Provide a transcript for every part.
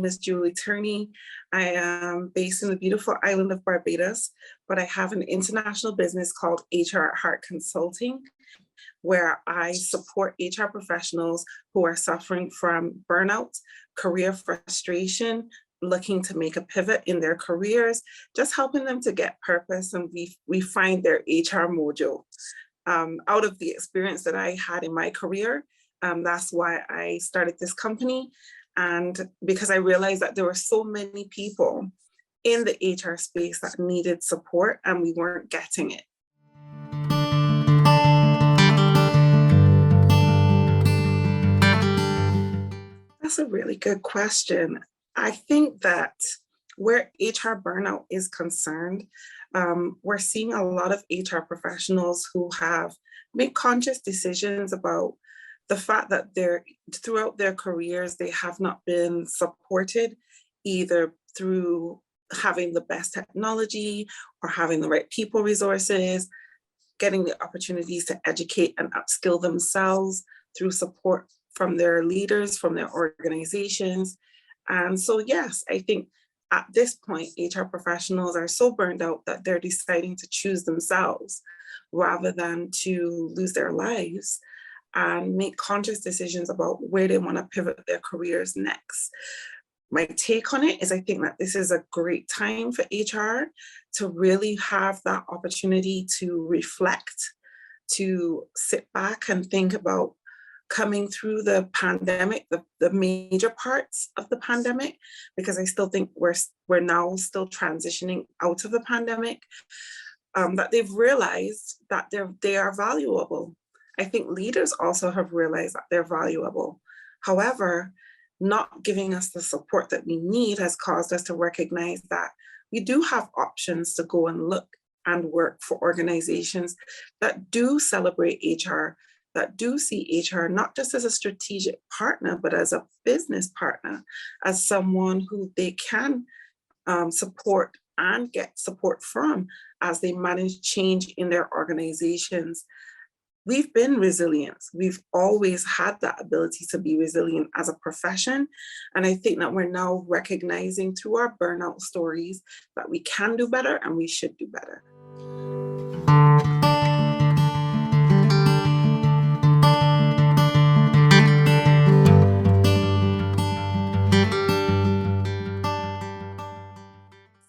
name is Turney. I am based in the beautiful island of Barbados, but I have an international business called HRatHeart Consulting, where I support HR professionals who are suffering from burnout, career frustration, looking to make a pivot in their careers, just helping them to get purpose and we find their HR mojo. Out of the experience that I had in my career, that's why I started this company. And because I realized that there were so many people in the HR space that needed support and we weren't getting it. That's a really good question. I think that where HR burnout is concerned, we're seeing a lot of HR professionals who have made conscious decisions about the fact that throughout their careers, they have not been supported either through having the best technology or having the right people resources, getting the opportunities to educate and upskill themselves through support from their leaders, from their organizations. And so, yes, I think at this point, HR professionals are so burned out that they're deciding to choose themselves rather than to lose their lives and make conscious decisions about where they want to pivot their careers next. My take on it is I think that this is a great time for HR to really have that opportunity to reflect, to sit back and think about coming through the pandemic, the major parts of the pandemic, because I still think we're now still transitioning out of the pandemic, that they've realized that they are valuable. I think leaders also have realized that they're valuable. However, not giving us the support that we need has caused us to recognize that we do have options to go and look and work for organizations that do celebrate HR, that do see HR not just as a strategic partner, but as a business partner, as someone who they can support and get support from as they manage change in their organizations. We've been resilient. We've always had that ability to be resilient as a profession. And I think that we're now recognizing through our burnout stories that we can do better and we should do better.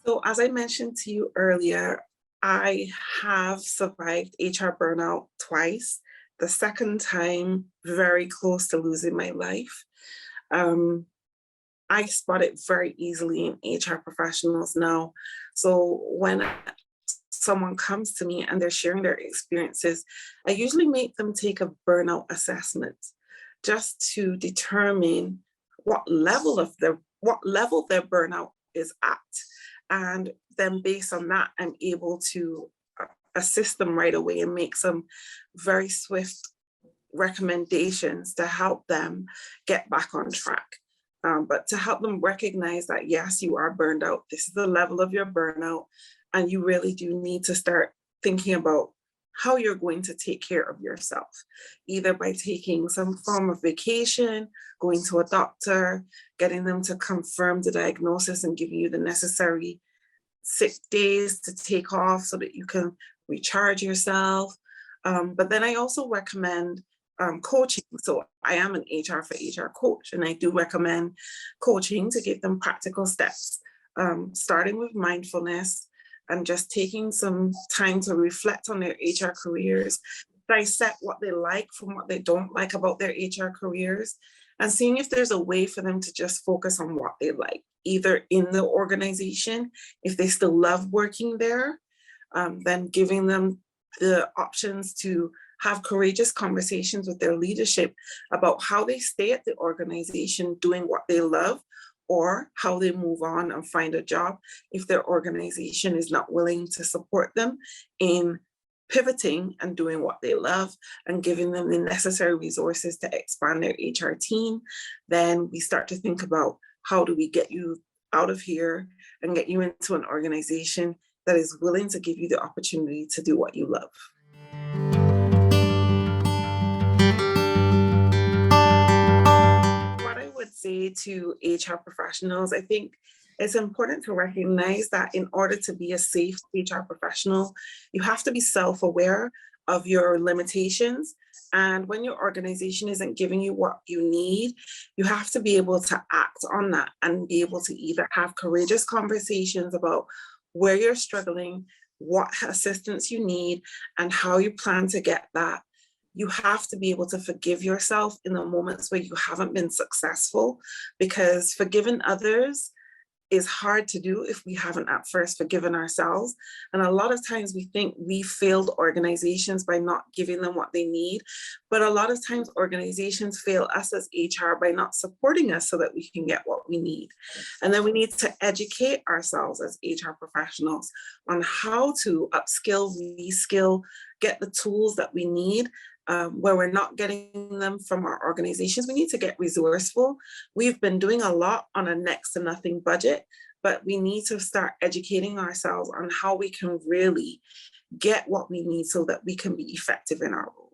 So as I mentioned to you earlier, I have survived HR burnout twice. The second time, very close to losing my life. I spot it very easily in HR professionals now. So when someone comes to me and they're sharing their experiences, I usually make them take a burnout assessment just to determine what level their burnout is at. And then based on that, I'm able to assist them right away and make some very swift recommendations to help them get back on track. But to help them recognize that, yes, you are burned out. This is the level of your burnout. And you really do need to start thinking about how you're going to take care of yourself, either by taking some form of vacation, going to a doctor, getting them to confirm the diagnosis and give you the necessary sick days to take off so that you can recharge yourself. But then I also recommend coaching. So I am an HR for HR coach, and I do recommend coaching to give them practical steps, starting with mindfulness and just taking some time to reflect on their HR careers, dissect what they like from what they don't like about their HR careers, and seeing if there's a way for them to just focus on what they like, either in the organization, if they still love working there, then giving them the options to have courageous conversations with their leadership about how they stay at the organization doing what they love, or how they move on and find a job if their organization is not willing to support them in pivoting and doing what they love and giving them the necessary resources to expand their HR team. Then we start to think about how do we get you out of here and get you into an organization that is willing to give you the opportunity to do what you love. say to HR professionals, I think it's important to recognize that in order to be a safe HR professional, you have to be self-aware of your limitations. And when your organization isn't giving you what you need, you have to be able to act on that and be able to either have courageous conversations about where you're struggling, what assistance you need, and how you plan to get that. You have to be able to forgive yourself in the moments where you haven't been successful, because forgiving others is hard to do if we haven't at first forgiven ourselves. And a lot of times we think we failed organizations by not giving them what they need. But a lot of times organizations fail us as HR by not supporting us so that we can get what we need. And then we need to educate ourselves as HR professionals on how to upskill, reskill, get the tools that we need. Where we're not getting them from our organizations, we need to get resourceful. We've been doing a lot on a next to nothing budget, but we need to start educating ourselves on how we can really get what we need so that we can be effective in our role.